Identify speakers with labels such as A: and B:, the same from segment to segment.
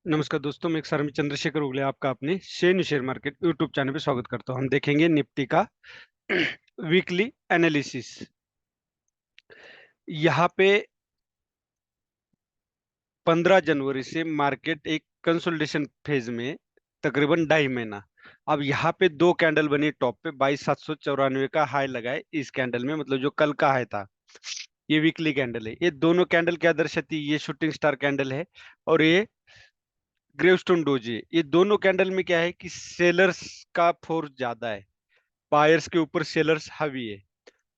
A: नमस्कार दोस्तों, मैं एक सर चंद्रशेखर उगले आपका अपने शेयर मार्केट यूट्यूब चैनल पे स्वागत करता हूं। हम देखेंगे निफ्टी का वीकली एनालिसिस। यहाँ पे 15 जनवरी से मार्केट एक कंसोलिडेशन फेज में तकरीबन 2.5 महीना। अब यहाँ पे दो कैंडल बनी टॉप पे 22,794 का हाई लगाए इस कैंडल में, मतलब जो कल का हाई था। ये वीकली कैंडल है। ये दोनों कैंडल क्या दर्शाती है? ये शूटिंग स्टार कैंडल है और ये ग्रेवस्टोन डोजी है। ये दोनों कैंडल में क्या है कि सेलर्स का फोर्स ज्यादा है, बायर्स के ऊपर सेलर्स हावी है।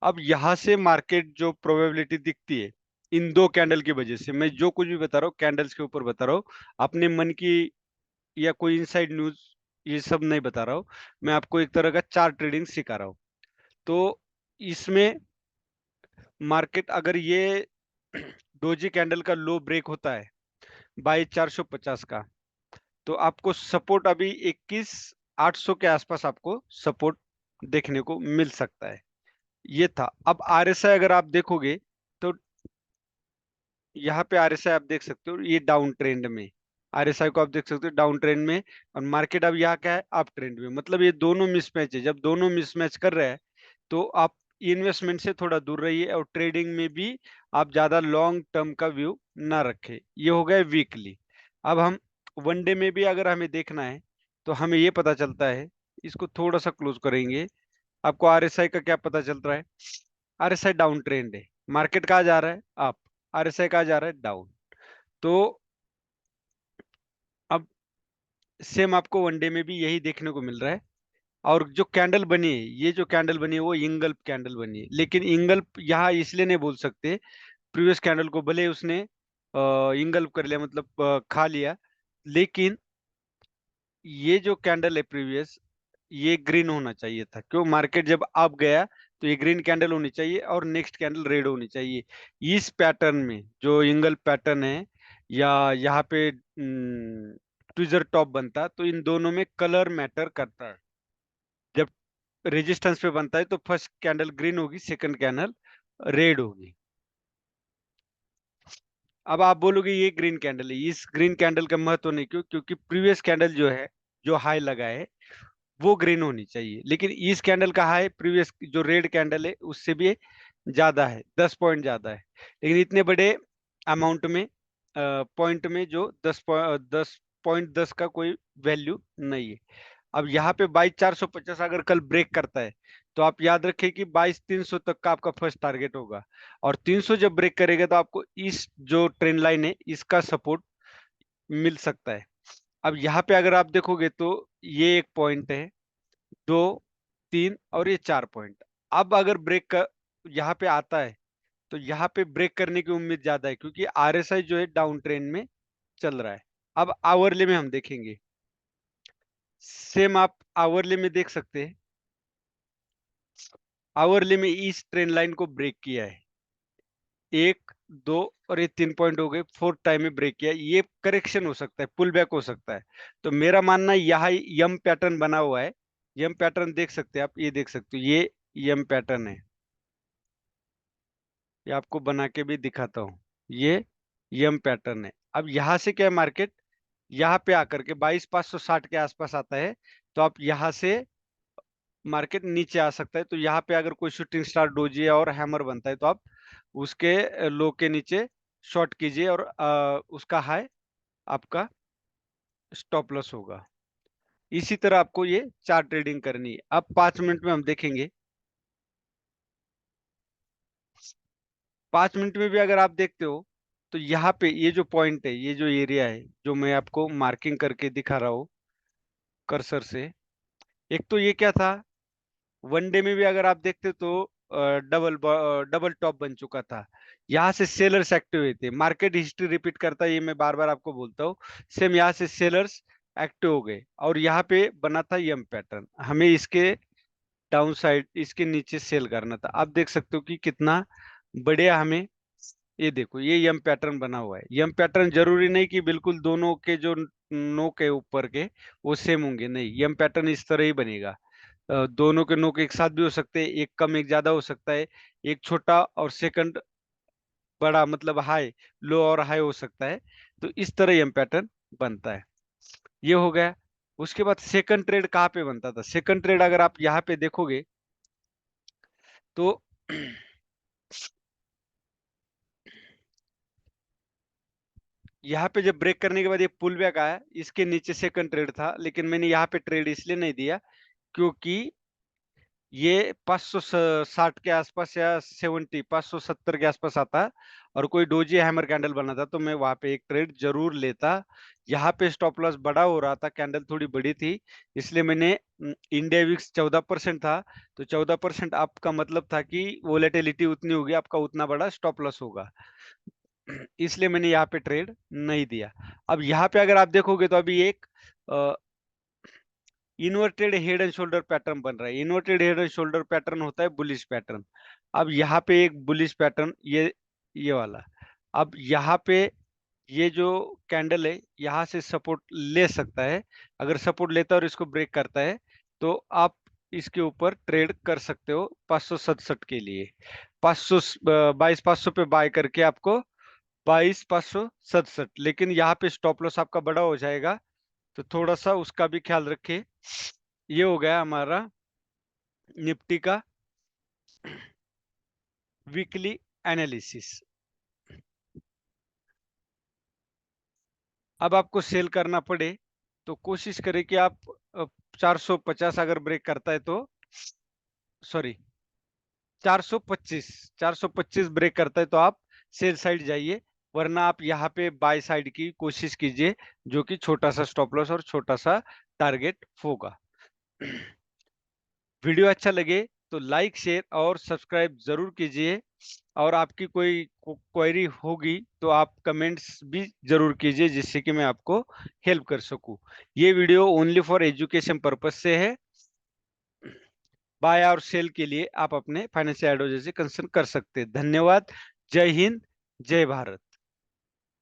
A: अब यहां से मार्केट जो प्रोबेबिलिटी दिखती है इन दो कैंडल की वजह से, मैं जो कुछ भी बता रहा हूँ कैंडल्स के ऊपर बता रहा हूँ, अपने मन की या कोई इनसाइड न्यूज ये सब नहीं बता रहा हूँ। मैं आपको एक तरह का चार्ट ट्रेडिंग सिखा रहा हूँ। तो इसमें मार्केट अगर ये डोजी कैंडल का लो ब्रेक होता है 22,450 का, तो आपको सपोर्ट अभी 21,800 के आसपास आपको सपोर्ट देखने को मिल सकता है। ये था। अब आरएसआई अगर आप देखोगे तो यहाँ पे आरएसआई आप देख सकते हो, ये डाउन ट्रेंड में आरएसआई को आप देख सकते हो डाउन ट्रेंड में। और मार्केट अब यहाँ क्या है? अप ट्रेंड में। मतलब ये दोनों मिसमैच है। जब दोनों मिसमैच कर रहे हैं तो आप इन्वेस्टमेंट से थोड़ा दूर रहिए और ट्रेडिंग में भी आप ज्यादा लॉन्ग टर्म का व्यू ना रखें। ये हो गया वीकली। अब हम वनडे में भी अगर हमें देखना है तो हमें ये पता चलता है, इसको थोड़ा सा क्लोज करेंगे। आपको आरएसआई का क्या पता चल रहा है? आरएसआई डाउन ट्रेंड है। मार्केट कहाँ जा रहा है? अप। आरएसआई कहाँ जा रहा है? डाउन। तो अब सेम आपको वनडे में भी यही देखने को मिल रहा है। और जो कैंडल बनी है, ये जो कैंडल बनी है वो इंगल्फ कैंडल बनी है। लेकिन इंगल्फ यहाँ इसलिए नहीं बोल सकते, प्रीवियस कैंडल को भले उसने इंगल्फ कर लिया, मतलब खा लिया, लेकिन ये जो कैंडल है प्रीवियस, ये ग्रीन होना चाहिए था। क्यों? मार्केट जब अप गया तो ये ग्रीन कैंडल होनी चाहिए और नेक्स्ट कैंडल रेड होनी चाहिए। इस पैटर्न में जो इंगल पैटर्न है या यहाँ पे ट्विजर टॉप बनता, तो इन दोनों में कलर मैटर करता है। जब रेजिस्टेंस पे बनता है तो फर्स्ट कैंडल ग्रीन होगी, सेकंड कैंडल रेड होगी। अब आप बोलोगे ये ग्रीन कैंडल है, इस ग्रीन कैंडल का महत्व नहीं। क्यों? क्योंकि प्रीवियस कैंडल जो है, जो हाई लगा है, वो ग्रीन होनी चाहिए। लेकिन इस कैंडल का हाई प्रीवियस जो रेड कैंडल है उससे भी ज्यादा है, 10 पॉइंट ज्यादा है। लेकिन इतने बड़े अमाउंट में, पॉइंट में, जो 10 पॉइंट 10 का कोई वैल्यू नहीं है। अब यहाँ पे 22,450 अगर कल ब्रेक करता है तो आप याद रखें कि 22,300 तक का आपका फर्स्ट टारगेट होगा। और 300 जब ब्रेक करेगा तो आपको इस जो ट्रेंड लाइन है इसका सपोर्ट मिल सकता है। अब यहाँ पे अगर आप देखोगे तो ये एक पॉइंट है, दो, तीन और ये 4 पॉइंट। अब अगर ब्रेक कर यहाँ पे आता है तो यहाँ पे ब्रेक करने की उम्मीद ज्यादा है, क्योंकि आरएसआई जो है डाउन ट्रेंड में चल रहा है। अब आवरली में हम देखेंगे, सेम आप आवरली में देख सकते हैं। आवरली में इस ट्रेंड लाइन को ब्रेक किया है, एक, दो और ये 3 पॉइंट हो गए। फोर्थ टाइम में ब्रेक किया। ये करेक्शन हो सकता है, पुल बैक हो सकता है। तो मेरा मानना है यहाँ यम पैटर्न बना हुआ है। यम पैटर्न देख सकते हैं आप, ये देख सकते हो, ये यम पैटर्न है। ये आपको बना के भी दिखाता हूँ। ये यम पैटर्न है। अब यहाँ से क्या है? मार्केट यहाँ पे आकर के 22,560 के आसपास आता है तो आप यहाँ से मार्केट नीचे आ सकता है। तो यहाँ पे अगर कोई शूटिंग स्टार डोजी और हैमर बनता है तो आप उसके लो के नीचे शॉर्ट कीजिए और उसका हाई आपका स्टॉप लॉस होगा। इसी तरह आपको ये चार्ट ट्रेडिंग करनी है। अब 5 मिनट में हम देखेंगे। 5 मिनट में भी अगर आप देखते हो तो यहाँ पे ये जो पॉइंट है, ये जो एरिया है जो मैं आपको मार्किंग करके दिखा रहा हूँ कर्सर से, एक तो ये क्या था? वनडे में भी अगर आप देखते तो डबल डबल टॉप बन चुका था। यहाँ से सेलर्स एक्टिव हुए थे। मार्केट हिस्ट्री रिपीट करता है, ये मैं बार बार आपको बोलता हूँ। सेम यहाँ से सेलर्स एक्टिव हो गए और यहाँ पे बना था यम पैटर्न। हमें इसके डाउन साइड, इसके नीचे सेल करना था। आप देख सकते हो कि कितना बढ़िया हमें, ये देखो ये यम पैटर्न बना हुआ है। यम पैटर्न जरूरी नहीं कि बिल्कुल दोनों के जो नो के ऊपर के वो सेम होंगे, नहीं। यम पैटर्न इस तरह ही बनेगा। दोनों के नोक एक साथ भी हो सकते हैं, एक कम एक ज्यादा हो सकता है, एक छोटा और सेकंड बड़ा, मतलब हाई, लो और हाई हो सकता है। तो इस तरह यम पैटर्न बनता है। ये हो गया। उसके बाद सेकंड ट्रेड कहाँ पे बनता था? सेकंड ट्रेड अगर आप यहाँ पे देखोगे तो यहाँ पे जब ब्रेक करने के बाद ये पुल बैक आया, इसके नीचे सेकंड ट्रेड था, लेकिन मैंने यहाँ पे ट्रेड इसलिए नहीं दिया क्योंकि ये 560 के आसपास या 570 के आसपास आता है और कोई डोजी हैमर कैंडल बना था तो मैं वहां पे एक ट्रेड जरूर लेता। यहाँ पे स्टॉप लॉस बड़ा हो रहा था, कैंडल थोड़ी बड़ी थी, इसलिए मैंने इंडिया विक्स 14% था, तो 14% आपका मतलब था कि वोलेटिलिटी उतनी होगी, आपका उतना बड़ा स्टॉप लॉस होगा। इसलिए मैंने यहाँ पे ट्रेड नहीं दिया। अब यहाँ पे अगर आप देखोगे तो अभी एक inverted head and shoulder pattern बन रहा है। Inverted head and shoulder pattern होता है बुलिश पैटर्न। अब यहाँ पे एक बुलिश पैटर्न, ये वाला, अब यहाँ पे ये जो कैंडल है यहाँ से सपोर्ट ले सकता है। अगर सपोर्ट लेता है और इसको ब्रेक करता है तो आप इसके ऊपर ट्रेड कर सकते हो 567 के लिए। 500 22,500 पे बाय करके आपको 22,567, लेकिन यहाँ पे स्टॉप लॉस आपका बड़ा हो जाएगा, तो थोड़ा सा उसका भी ख्याल रखें। ये हो गया हमारा निफ्टी का वीकली एनालिसिस। अब आपको सेल करना पड़े तो कोशिश करें कि आप 450 अगर ब्रेक करता है तो, सॉरी, 425, 425 ब्रेक करता है तो आप सेल साइड जाइए, वरना आप यहाँ पे बाय साइड की कोशिश कीजिए, जो कि छोटा सा स्टॉप लॉस और छोटा सा टारगेट होगा। वीडियो अच्छा लगे तो लाइक शेयर और सब्सक्राइब जरूर कीजिए, और आपकी कोई क्वेरी होगी तो आप कमेंट्स भी जरूर कीजिए, जिससे कि मैं आपको हेल्प कर सकूं। ये video only for education purpose से है। बाय और सेल के लिए आप अपने फाइनेंशियल एडवाइजर से कंसल्ट कर सकते हैं। धन्यवाद। जय हिंद, जय भारत।